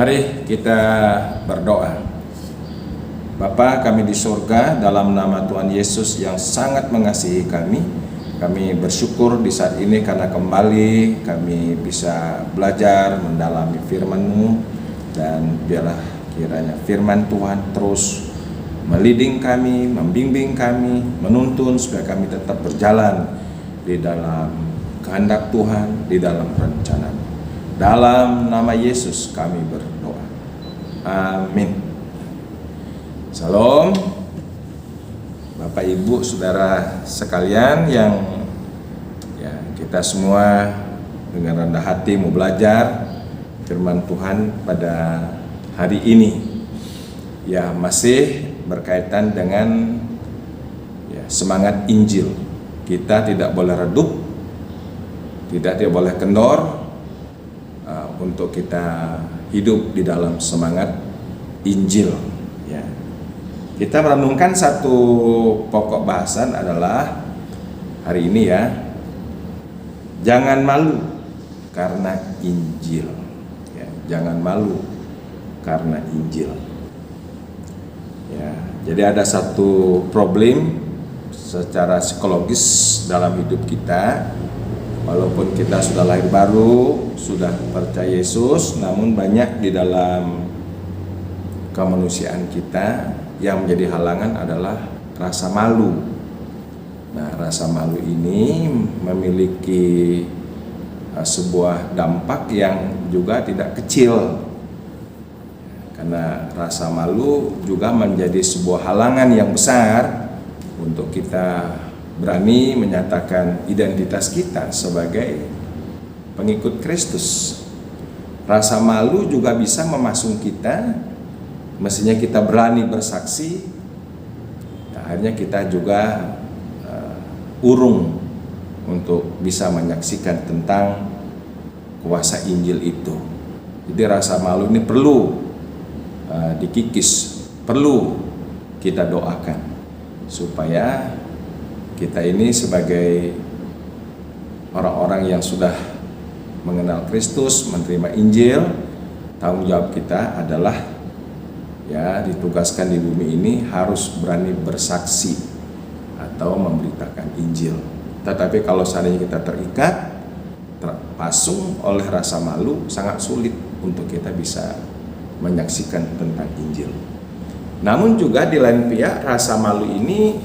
Mari kita berdoa. Bapa kami di surga, dalam nama Tuhan Yesus yang sangat mengasihi kami bersyukur di saat ini karena kembali kami bisa belajar mendalami firman-Mu, dan biarlah kiranya firman Tuhan terus meliding kami, membimbing kami, menuntun supaya kami tetap berjalan di dalam kehendak Tuhan, di dalam rencana-Mu. Dalam nama Yesus kami berdoa. Amin. Salam. Bapak Ibu Saudara sekalian yang kita semua dengan rendah hati mau belajar firman Tuhan pada hari ini. Masih berkaitan dengan semangat Injil. Kita tidak boleh redup, tidak boleh kendor, untuk kita hidup di dalam semangat Injil. Kita merenungkan satu pokok bahasan adalah hari ini jangan malu karena Injil. Jangan malu karena Injil. Jadi ada satu problem secara psikologis dalam hidup kita. Walaupun kita sudah lahir baru, sudah percaya Yesus, namun banyak di dalam kemanusiaan kita yang menjadi halangan adalah rasa malu. Nah, rasa malu ini memiliki sebuah dampak yang juga tidak kecil. Karena rasa malu juga menjadi sebuah halangan yang besar untuk kita berani menyatakan identitas kita sebagai pengikut Kristus. Rasa malu juga bisa memasung kita, mestinya kita berani bersaksi. Akhirnya kita juga urung untuk bisa menyaksikan tentang kuasa Injil itu. Jadi rasa malu ini perlu dikikis, perlu kita doakan supaya kita ini sebagai orang-orang yang sudah mengenal Kristus, menerima Injil, tanggung jawab kita adalah ditugaskan di bumi ini harus berani bersaksi atau memberitakan Injil. Tetapi kalau seandainya kita terikat, terpasung oleh rasa malu, sangat sulit untuk kita bisa menyaksikan tentang Injil. Namun juga di lain pihak rasa malu ini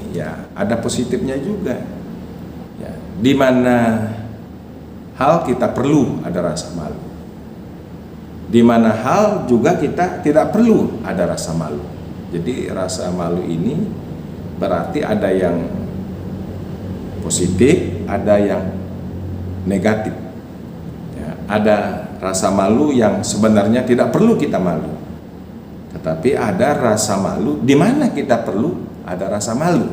ada positifnya juga. Di mana hal kita perlu ada rasa malu. Di mana hal juga kita tidak perlu ada rasa malu. Jadi rasa malu ini berarti ada yang positif, ada yang negatif. Ada rasa malu yang sebenarnya tidak perlu kita malu. Tetapi ada rasa malu di mana kita perlu ada rasa malu.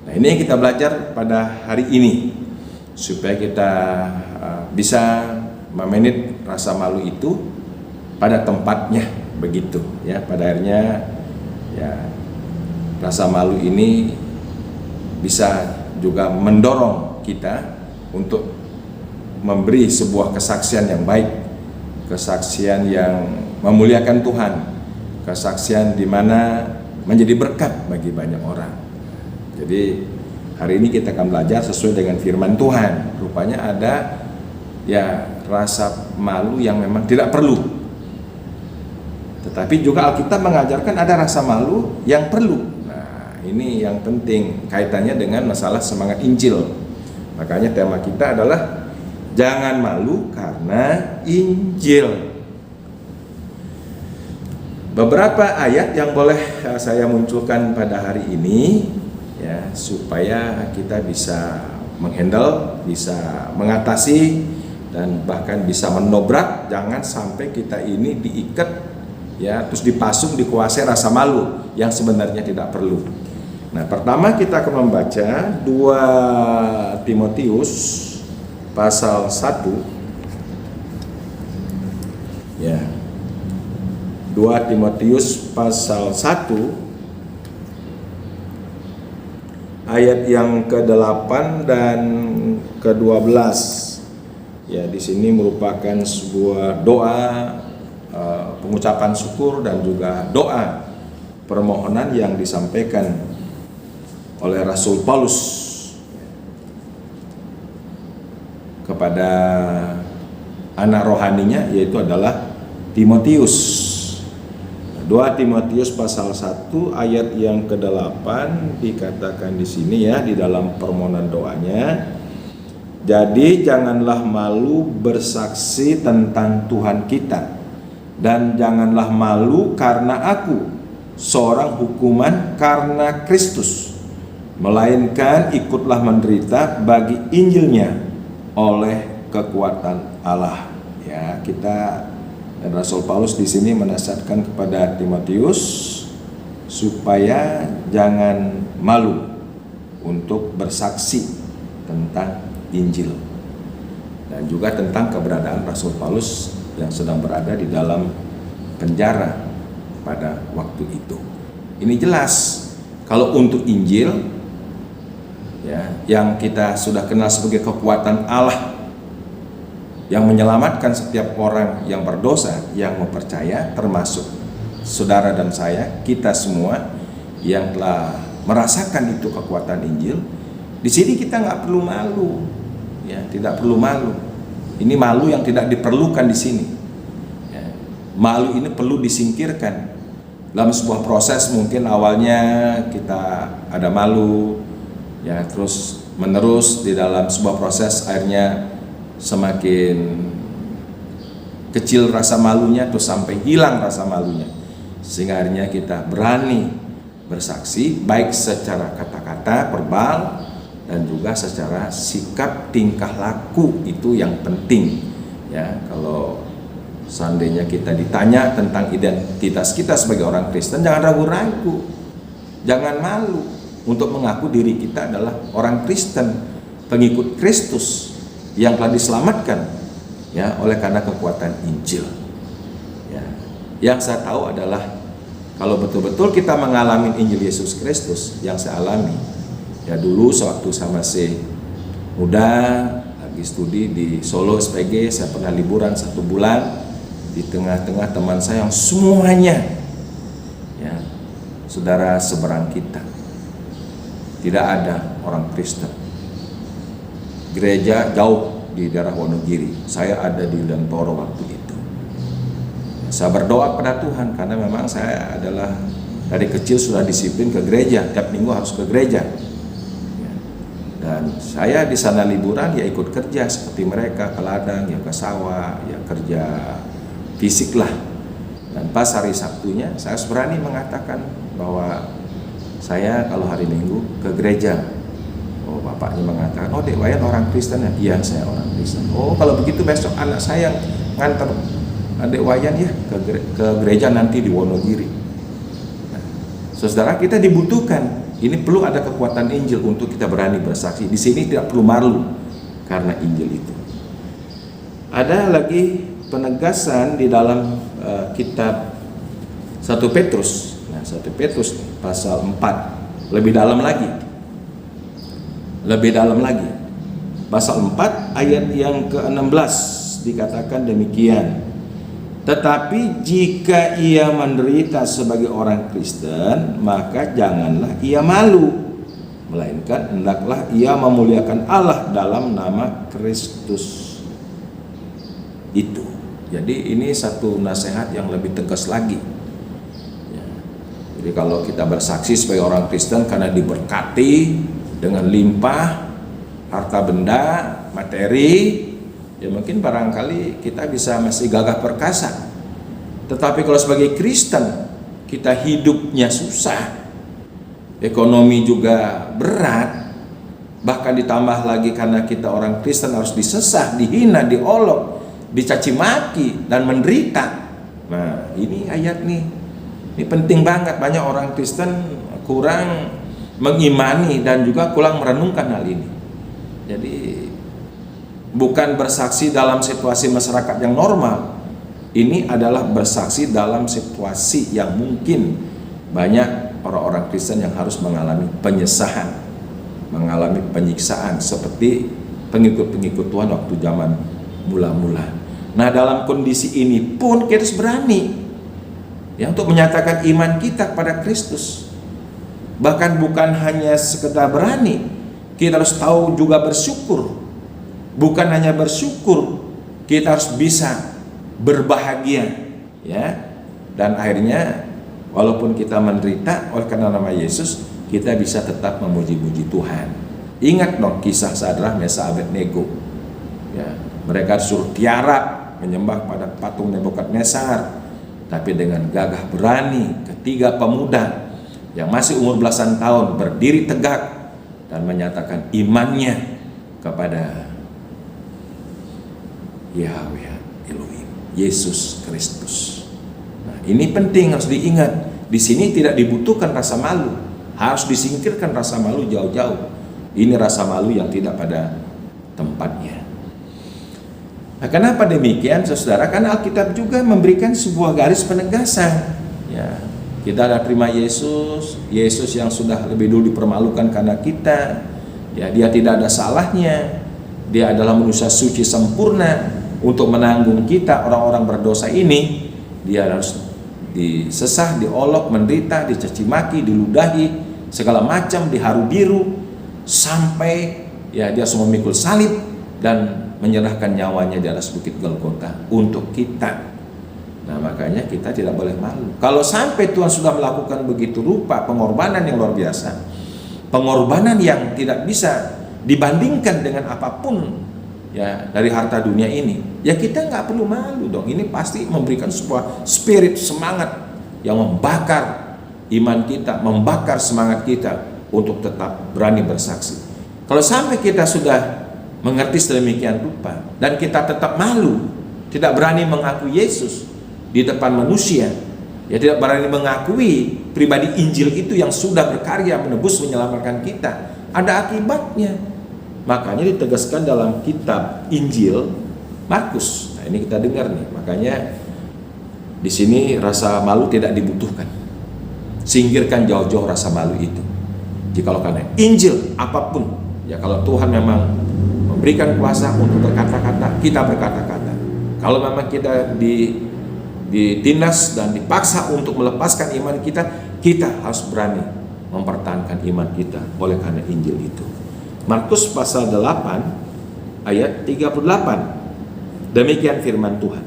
Nah, ini yang kita belajar pada hari ini supaya kita bisa memanage rasa malu itu pada tempatnya, begitu pada akhirnya rasa malu ini bisa juga mendorong kita untuk memberi sebuah kesaksian yang baik, kesaksian yang memuliakan Tuhan, kesaksian di mana menjadi berkat bagi banyak orang. Jadi hari ini kita akan belajar sesuai dengan firman Tuhan. Rupanya ada rasa malu yang memang tidak perlu. Tetapi juga Alkitab mengajarkan ada rasa malu yang perlu. Nah, ini yang penting kaitannya dengan masalah semangat Injil. Makanya tema kita adalah jangan malu karena Injil. Beberapa ayat yang boleh saya munculkan pada hari ini supaya kita bisa menghandle, bisa mengatasi, dan bahkan bisa mendobrak. Jangan sampai kita ini diikat terus dipasung, dikuasai rasa malu yang sebenarnya tidak perlu. Nah, pertama kita akan membaca 2 Timotius pasal 1. 2 Timotius pasal 1 ayat yang ke-8 dan ke-12. Di sini merupakan sebuah doa pengucapan syukur dan juga doa permohonan yang disampaikan oleh Rasul Paulus kepada anak rohaninya, yaitu adalah Timotius. 2 Timotius pasal 1 ayat yang ke-8 dikatakan di sini ya, di dalam permohonan doanya. Jadi janganlah malu bersaksi tentang Tuhan kita, dan janganlah malu karena aku, seorang hukuman karena Kristus, melainkan ikutlah menderita bagi Injilnya oleh kekuatan Allah. Ya, kita dan Rasul Paulus di sini menasihatkan kepada Timotius supaya jangan malu untuk bersaksi tentang Injil, dan juga tentang keberadaan Rasul Paulus yang sedang berada di dalam penjara pada waktu itu. Ini jelas kalau untuk Injil ya, yang kita sudah kenal sebagai kekuatan Allah yang menyelamatkan setiap orang yang berdosa, yang mempercaya, termasuk saudara dan saya, kita semua yang telah merasakan itu kekuatan Injil. Di sini kita nggak perlu malu, ya, tidak perlu malu. Ini malu yang tidak diperlukan di sini. Ya, malu ini perlu disingkirkan. Dalam sebuah proses mungkin awalnya kita ada malu, ya, terus menerus di dalam sebuah proses akhirnya semakin kecil rasa malunya, terus sampai hilang rasa malunya, sehingga akhirnya kita berani bersaksi baik secara kata-kata verbal dan juga secara sikap tingkah laku. Itu yang penting ya. Kalau seandainya kita ditanya tentang identitas kita sebagai orang Kristen, jangan ragu-ragu, jangan malu untuk mengaku diri kita adalah orang Kristen, pengikut Kristus yang telah diselamatkan ya oleh karena kekuatan Injil. Ya. Yang saya tahu adalah kalau betul-betul kita mengalami Injil Yesus Kristus yang saya alami, ya dulu sewaktu saya masih muda lagi studi di Solo SPG, saya pernah liburan 1 bulan di tengah-tengah teman saya yang semuanya ya saudara seberang kita, tidak ada orang Kristen. Gereja jauh di daerah Wonogiri, saya ada di Lentoro waktu itu. Saya berdoa pada Tuhan karena memang saya adalah dari kecil sudah disiplin ke gereja, tiap minggu harus ke gereja. Dan saya di sana liburan ya ikut kerja seperti mereka, ke ladang, ya ke sawah, ya kerja fisik lah. Dan pas hari Sabtunya saya berani mengatakan bahwa saya kalau hari Minggu ke gereja. Oh, bapaknya mengatakan, oh Dek Wayan orang Kristen ya? Iya, saya orang Kristen. Oh, kalau begitu besok anak saya nganter Dek Wayan ya ke gereja nanti di Wonogiri. Nah, saudara, kita dibutuhkan. Ini perlu ada kekuatan Injil untuk kita berani bersaksi. Di sini tidak perlu malu karena Injil itu. Ada lagi penegasan di dalam kitab 1 Petrus. Nah, 1 Petrus pasal 4 lebih dalam lagi. Pasal 4 ayat yang ke-16 dikatakan demikian. Tetapi jika ia menderita sebagai orang Kristen, maka janganlah ia malu, melainkan hendaklah ia memuliakan Allah dalam nama Kristus itu. Jadi ini satu nasihat yang lebih tegas lagi ya. Jadi kalau kita bersaksi sebagai orang Kristen karena diberkati dengan limpah harta benda, materi, ya mungkin barangkali kita bisa masih gagah perkasa. Tetapi kalau sebagai Kristen kita hidupnya susah, ekonomi juga berat, bahkan ditambah lagi karena kita orang Kristen harus disesah, dihina, diolok, dicaci maki dan menderita. Nah, ini ayat nih, ini penting banget. Banyak orang Kristen kurang mengimani dan juga kurang merenungkan hal ini. Jadi bukan bersaksi dalam situasi masyarakat yang normal, ini adalah bersaksi dalam situasi yang mungkin banyak orang-orang Kristen yang harus mengalami penyesahan, mengalami penyiksaan seperti pengikut-pengikut Tuhan waktu zaman mula-mula. Nah, dalam kondisi ini pun kita harus berani ya, untuk menyatakan iman kita kepada Kristus. Bahkan bukan hanya sekedar berani, kita harus tahu juga bersyukur. Bukan hanya bersyukur, kita harus bisa berbahagia, ya. Dan akhirnya walaupun kita menderita oleh karena nama Yesus, kita bisa tetap memuji-muji Tuhan. Ingat dong kisah Sadrah, Mesakh, Abednego. Ya, mereka disuruh tiarap menyembah pada patung Nebukadnezar, tapi dengan gagah berani ketiga pemuda yang masih umur belasan tahun berdiri tegak dan menyatakan imannya kepada Yahweh Elohim, Yesus Kristus. Nah, ini penting, harus diingat. Di sini tidak dibutuhkan rasa malu, harus disingkirkan rasa malu jauh-jauh. Ini rasa malu yang tidak pada tempatnya. Nah, kenapa demikian, saudara? Karena Alkitab juga memberikan sebuah garis penegasan. Ya, kita ada terima Yesus, Yesus yang sudah lebih dulu dipermalukan karena kita. Ya, dia tidak ada salahnya. Dia adalah manusia suci sempurna untuk menanggung kita orang-orang berdosa ini. Dia harus disesah, diolok, menderita, dicaci maki, diludahi, segala macam, diharu biru, sampai ya dia semua memikul salib dan menyerahkan nyawanya di atas bukit Golgota untuk kita. Nah, makanya kita tidak boleh malu. Kalau sampai Tuhan sudah melakukan begitu rupa pengorbanan yang luar biasa, pengorbanan yang tidak bisa dibandingkan dengan apapun ya dari harta dunia ini, ya kita nggak perlu malu dong. Ini pasti memberikan sebuah spirit, semangat yang membakar iman kita, membakar semangat kita untuk tetap berani bersaksi. Kalau sampai kita sudah mengerti sedemikian rupa dan kita tetap malu, tidak berani mengakui Yesus di depan manusia, ya tidak berani mengakui pribadi Injil itu yang sudah berkarya menebus menyelamatkan kita, ada akibatnya. Makanya ditegaskan dalam kitab Injil Markus. Nah, ini kita dengar nih. Makanya di sini rasa malu tidak dibutuhkan. Singkirkan jauh-jauh rasa malu itu. Jikalau karena Injil apapun, ya kalau Tuhan memang memberikan kuasa untuk berkata-kata, kita berkata-kata. Kalau memang kita ditindas dan dipaksa untuk melepaskan iman kita, kita harus berani mempertahankan iman kita oleh karena Injil itu. Markus pasal 8 ayat 38. Demikian firman Tuhan.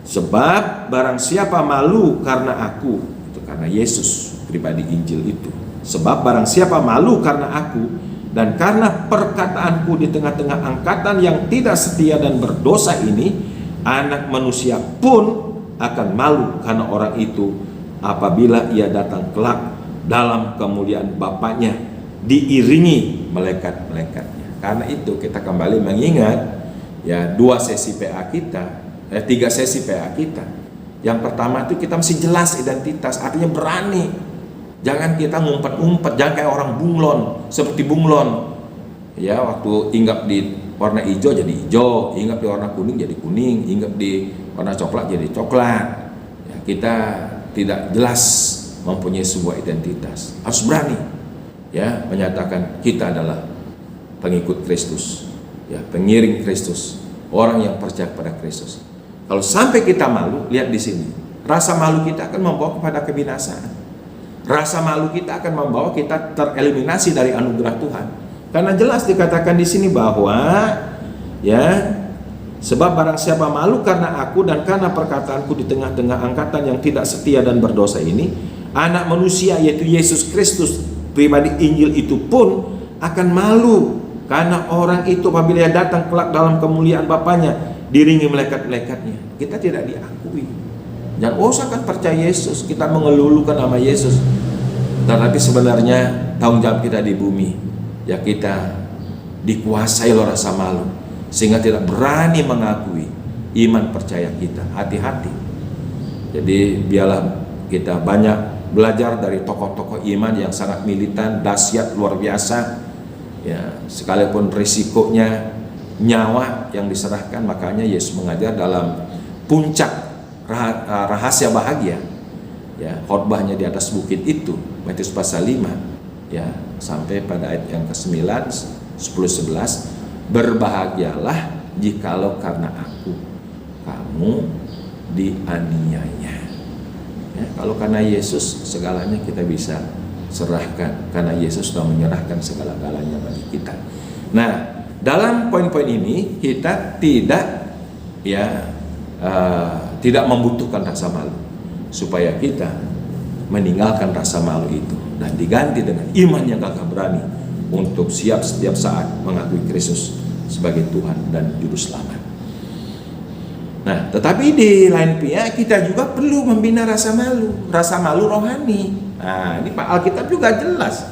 Sebab barang siapa malu karena aku, itu karena Yesus pribadi Injil itu. Sebab barang siapa malu karena aku dan karena perkataanku di tengah-tengah angkatan yang tidak setia dan berdosa ini, anak manusia pun akan malu karena orang itu apabila ia datang kelak dalam kemuliaan Bapaknya diiringi malaikat-malaikatnya. Karena itu kita kembali mengingat ya 3 sesi PA kita. Yang pertama itu kita mesti jelas identitas, artinya berani. Jangan kita ngumpet-ngumpet, jangan kayak orang bunglon, seperti bunglon. Ya, waktu hinggap di warna hijau jadi hijau, hinggap di warna kuning jadi kuning, hinggap di warna coklat jadi coklat. Ya, kita tidak jelas mempunyai sebuah identitas. Harus berani ya menyatakan kita adalah pengikut Kristus, ya pengiring Kristus, orang yang percaya pada Kristus. Kalau sampai kita malu, lihat di sini, rasa malu kita akan membawa kepada kebinasaan. Rasa malu kita akan membawa kita tereliminasi dari anugerah Tuhan. Karena jelas dikatakan di sini bahwa ya sebab barang siapa malu karena aku dan karena perkataanku di tengah-tengah angkatan yang tidak setia dan berdosa ini, anak manusia yaitu Yesus Kristus pribadi Injil itu pun akan malu karena orang itu apabila dia datang kelak dalam kemuliaan Bapaknya diiringi malaikat-malaikatnya. Kita tidak diakui. Jangan usahkan percaya Yesus, kita mengelulukan nama Yesus, tetapi sebenarnya tanggung jawab kita di bumi ya kita dikuasai oleh rasa malu sehingga tidak berani mengakui iman percaya kita. Hati-hati. Jadi biarlah kita banyak belajar dari tokoh-tokoh iman yang sangat militan, dahsyat, luar biasa ya, sekalipun risikonya nyawa yang diserahkan. Makanya Yesus mengajar dalam puncak rahasia bahagia ya, khotbahnya di atas bukit itu, Matius pasal 5 ya, sampai pada ayat yang ke-9, 10-11, berbahagialah jikalau karena aku kamu dianiaya. Ya, kalau karena Yesus segalanya kita bisa serahkan, karena Yesus sudah menyerahkan segala-galanya bagi kita. Nah, dalam poin-poin ini kita tidak tidak membutuhkan rasa malu, supaya kita meninggalkan rasa malu itu dan diganti dengan iman yang gagah berani untuk siap setiap saat mengakui Kristus sebagai Tuhan dan Juru Selamat. Nah, tetapi di lain pihak kita juga perlu membina rasa malu rohani. Nah, ini Pak Alkitab juga jelas.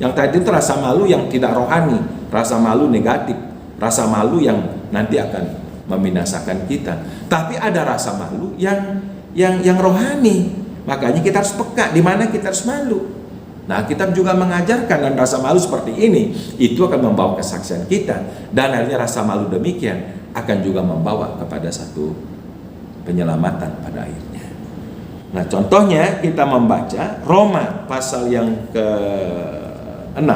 Yang tadi itu rasa malu yang tidak rohani, rasa malu negatif, rasa malu yang nanti akan membinasakan kita. Tapi ada rasa malu yang rohani. Makanya kita harus peka di mana kita harus malu. Nah, kitab juga mengajarkan, dan rasa malu seperti ini itu akan membawa kesaksian kita, dan akhirnya rasa malu demikian akan juga membawa kepada satu penyelamatan pada akhirnya. Nah, contohnya kita membaca Roma pasal yang ke-6,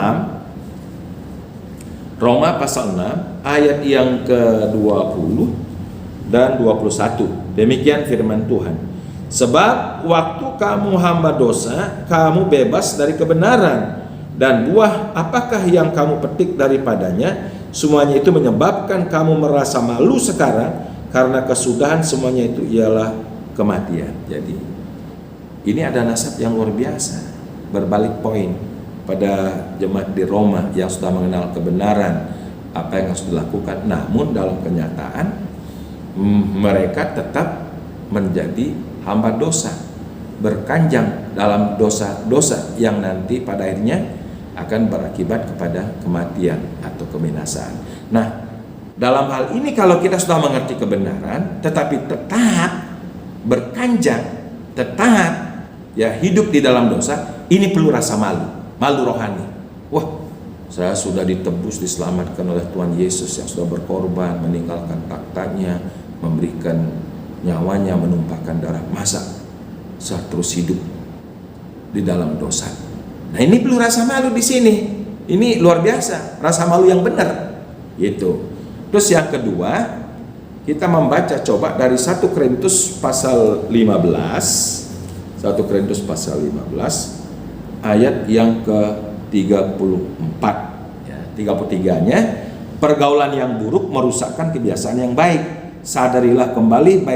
Roma pasal 6 ayat yang ke-20 dan 21. Demikian firman Tuhan. Sebab waktu kamu hamba dosa, kamu bebas dari kebenaran, dan buah apakah yang kamu petik daripadanya, semuanya itu menyebabkan kamu merasa malu sekarang, karena kesudahan semuanya itu ialah kematian. Jadi ini ada nasihat yang luar biasa, berbalik poin pada jemaat di Roma yang sudah mengenal kebenaran apa yang harus dilakukan, namun dalam kenyataan mereka tetap menjadi hamba dosa, berkanjang dalam dosa-dosa yang nanti pada akhirnya akan berakibat kepada kematian atau kebinasaan. Nah, dalam hal ini kalau kita sudah mengerti kebenaran tetapi tetap berkanjang, tetap hidup di dalam dosa, ini perlu rasa malu rohani. Wah, saya sudah ditebus, diselamatkan oleh Tuhan Yesus yang sudah berkorban, meninggalkan taktanya, memberikan nyawanya, menumpahkan darah. Masa saya terus hidup di dalam dosa? Nah, ini perlu rasa malu di sini. Ini luar biasa, rasa malu yang benar. Gitu. Terus yang kedua, kita membaca coba dari 1 Korintus pasal 15. 1 Korintus pasal 15 ayat yang ke-34. Ya, 33-nya, pergaulan yang buruk merusakkan kebiasaan yang baik. Sadarilah kembali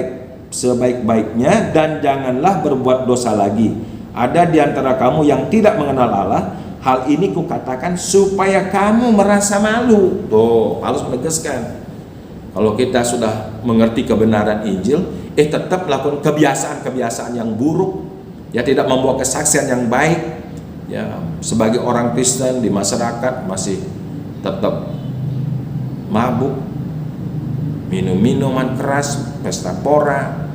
sebaik-baiknya, dan janganlah berbuat dosa lagi. Ada di antara kamu yang tidak mengenal Allah. Hal ini kukatakan supaya kamu merasa malu. Tuh, Paulus menegaskan, kalau kita sudah mengerti kebenaran Injil, tetap melakukan kebiasaan-kebiasaan yang buruk, tidak membawa kesaksian yang baik. Sebagai orang Kristen di masyarakat masih tetap mabuk, minum minuman keras, pesta pora,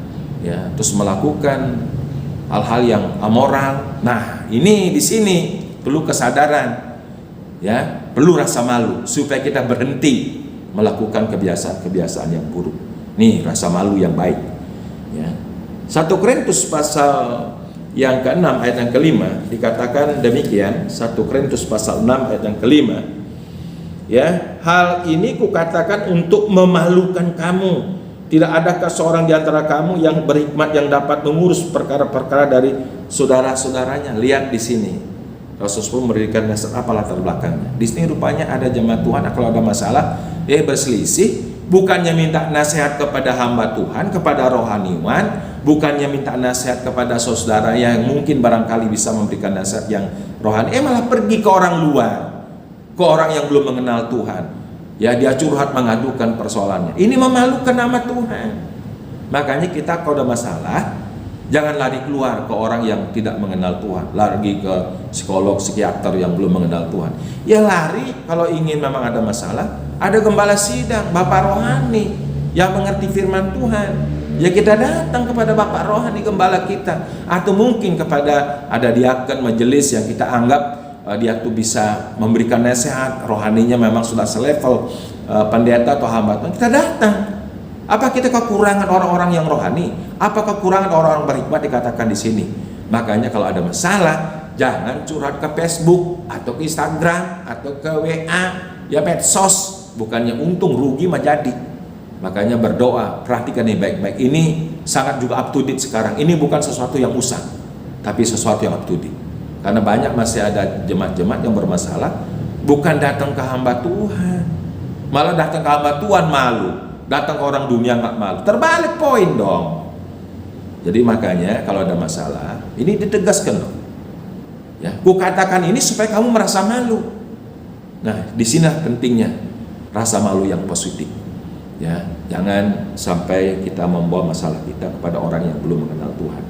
terus melakukan hal-hal yang amoral. Nah, ini di sini perlu kesadaran, perlu rasa malu supaya kita berhenti melakukan kebiasaan-kebiasaan yang buruk. Nih, rasa malu yang baik. 1 Korintus pasal yang ke-6 ayat yang ke-5 dikatakan demikian. 1 Korintus pasal 6 ayat yang ke-5. Hal ini kukatakan untuk memalukan kamu. Tidak adakah seorang di antara kamu yang berhikmat yang dapat mengurus perkara-perkara dari saudara-saudaranya? Lihat di sini, Rasulullah memberikan nasihat apa latar belakangnya. Di sini rupanya ada jemaat Tuhan, kalau ada masalah, berselisih, bukannya minta nasihat kepada hamba Tuhan, kepada rohaniwan, bukannya minta nasihat kepada saudara yang mungkin barangkali bisa memberikan nasihat yang rohani, malah pergi ke orang luar, ke orang yang belum mengenal Tuhan. Dia curhat, mengadukan persoalannya. Ini memalukan nama Tuhan. Makanya kita kalau ada masalah, jangan lari keluar ke orang yang tidak mengenal Tuhan, lari ke psikolog, psikiater yang belum mengenal Tuhan. Lari kalau ingin memang ada masalah, ada gembala sidang, bapak rohani yang mengerti firman Tuhan. Kita datang kepada bapak rohani, gembala kita, atau mungkin kepada ada diaken majelis yang kita anggap dia tuh bisa memberikan nasihat, rohaninya memang sudah selevel pendeta atau hamba Tuhan. Kita datang. Apa kita kekurangan orang-orang yang rohani? Apa kekurangan orang-orang berhikmat dikatakan di sini? Makanya kalau ada masalah, jangan curhat ke Facebook atau ke Instagram atau ke WA, medsos. Bukannya untung, rugi mah jadi. Makanya berdoa, perhatikan nih baik-baik. Ini sangat juga up to date sekarang. Ini bukan sesuatu yang usang, tapi sesuatu yang up to date. Karena banyak masih ada jemaat-jemaat yang bermasalah, bukan datang ke hamba Tuhan, malah datang ke hamba Tuhan malu, datang ke orang dunia nggak malu. Terbalik poin dong. Jadi makanya kalau ada masalah, ini ditegaskan dong. Ya, ku katakan ini supaya kamu merasa malu. Nah, di sini pentingnya rasa malu yang positif. Ya, jangan sampai kita membawa masalah kita kepada orang yang belum mengenal Tuhan.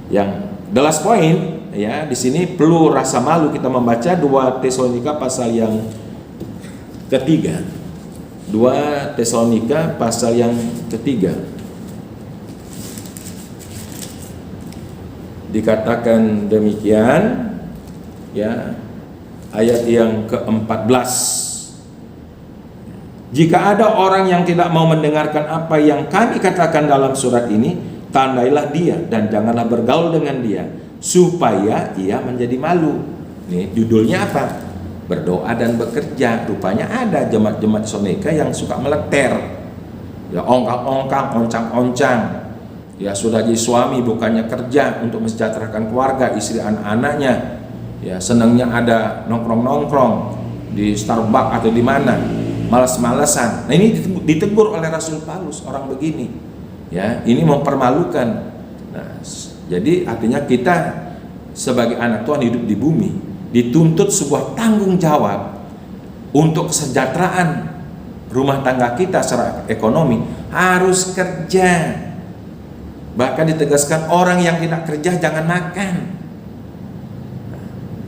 Yang the last point, ya, di sini perlu rasa malu. Kita membaca 2 Tesalonika pasal yang ketiga. 2 Tesalonika pasal yang ketiga. Dikatakan demikian, ya, ayat yang ke-14. Jika ada orang yang tidak mau mendengarkan apa yang kami katakan dalam surat ini, tandailah dia dan janganlah bergaul dengan dia, supaya ia menjadi malu. Nih judulnya apa? Berdoa dan bekerja. Rupanya ada jemaat-jemaat Tesalonika yang suka meleter, ya, ongkang-ongkang, oncang-oncang. Ya, sudah jadi suami bukannya kerja untuk mensejahterakan keluarga, istri, anak-anaknya. Ya, senangnya ada nongkrong-nongkrong di Starbucks atau di mana, malas-malasan. Nah, ini ditegur oleh Rasul Paulus, orang begini. Ya, ini mempermalukan. Nah, jadi artinya kita sebagai anak Tuhan hidup di bumi dituntut sebuah tanggung jawab untuk kesejahteraan rumah tangga kita secara ekonomi, harus kerja. Bahkan ditegaskan orang yang tidak kerja jangan makan.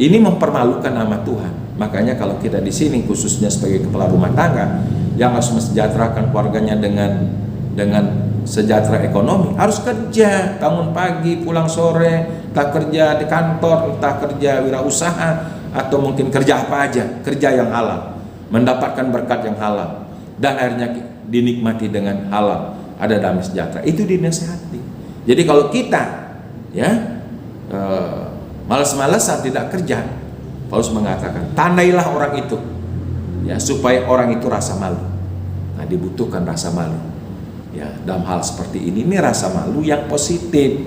Ini mempermalukan nama Tuhan. Makanya kalau kita di sini khususnya sebagai kepala rumah tangga yang harus mensejahterakan keluarganya dengan sejahtera ekonomi, harus kerja, bangun pagi, pulang sore, entah kerja di kantor, entah kerja wirausaha, atau mungkin kerja apa aja, kerja yang halal, mendapatkan berkat yang halal, dan akhirnya dinikmati dengan halal, ada damai sejahtera. Itu dinasihati. Jadi kalau kita, ya, malas-malasan tidak kerja, Paulus mengatakan tandailah orang itu, ya, supaya orang itu rasa malu. Nah, dibutuhkan rasa malu, ya, dalam hal seperti ini rasa malu yang positif.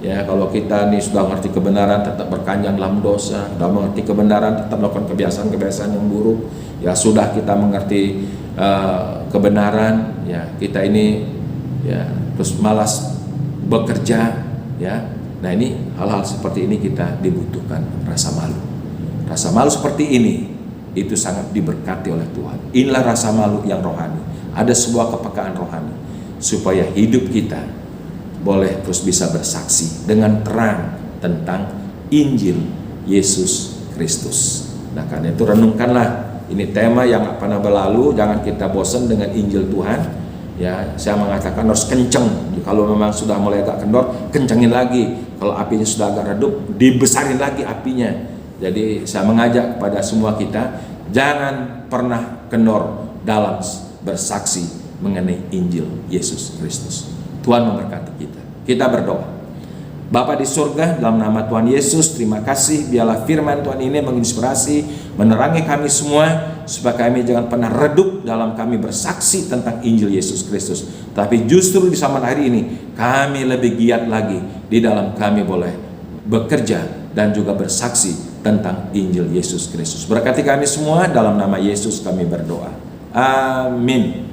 Ya, kalau kita nih sudah mengerti kebenaran tetap berkanjang dalam dosa, sudah mengerti kebenaran tetap melakukan kebiasaan-kebiasaan yang buruk, ya, sudah kita mengerti kebenaran, ya, kita ini, ya, terus malas bekerja, ya. Nah, ini hal-hal seperti ini kita dibutuhkan rasa malu. Rasa malu seperti ini itu sangat diberkati oleh Tuhan. Inilah rasa malu yang rohani. Ada sebuah kepekaan rohani supaya hidup kita boleh terus bisa bersaksi dengan terang tentang Injil Yesus Kristus. Nah, karena itu renungkanlah, ini tema yang gak pernah berlalu. Jangan kita bosan dengan Injil Tuhan. Ya, saya mengatakan harus kenceng. Kalau memang sudah mulai agak kendor, kencengin lagi. Kalau apinya sudah agak redup, dibesarin lagi apinya. Jadi saya mengajak kepada semua kita, jangan pernah kendor dalam bersaksi mengenai Injil Yesus Kristus. Tuhan memberkati kita. Kita berdoa. Bapa di surga, dalam nama Tuhan Yesus, terima kasih. Biarlah firman Tuhan ini menginspirasi, menerangi kami semua, supaya kami jangan pernah redup dalam kami bersaksi tentang Injil Yesus Kristus. Tapi justru di zaman hari ini, kami lebih giat lagi di dalam kami boleh bekerja dan juga bersaksi tentang Injil Yesus Kristus. Berkati kami semua, dalam nama Yesus kami berdoa. Amin.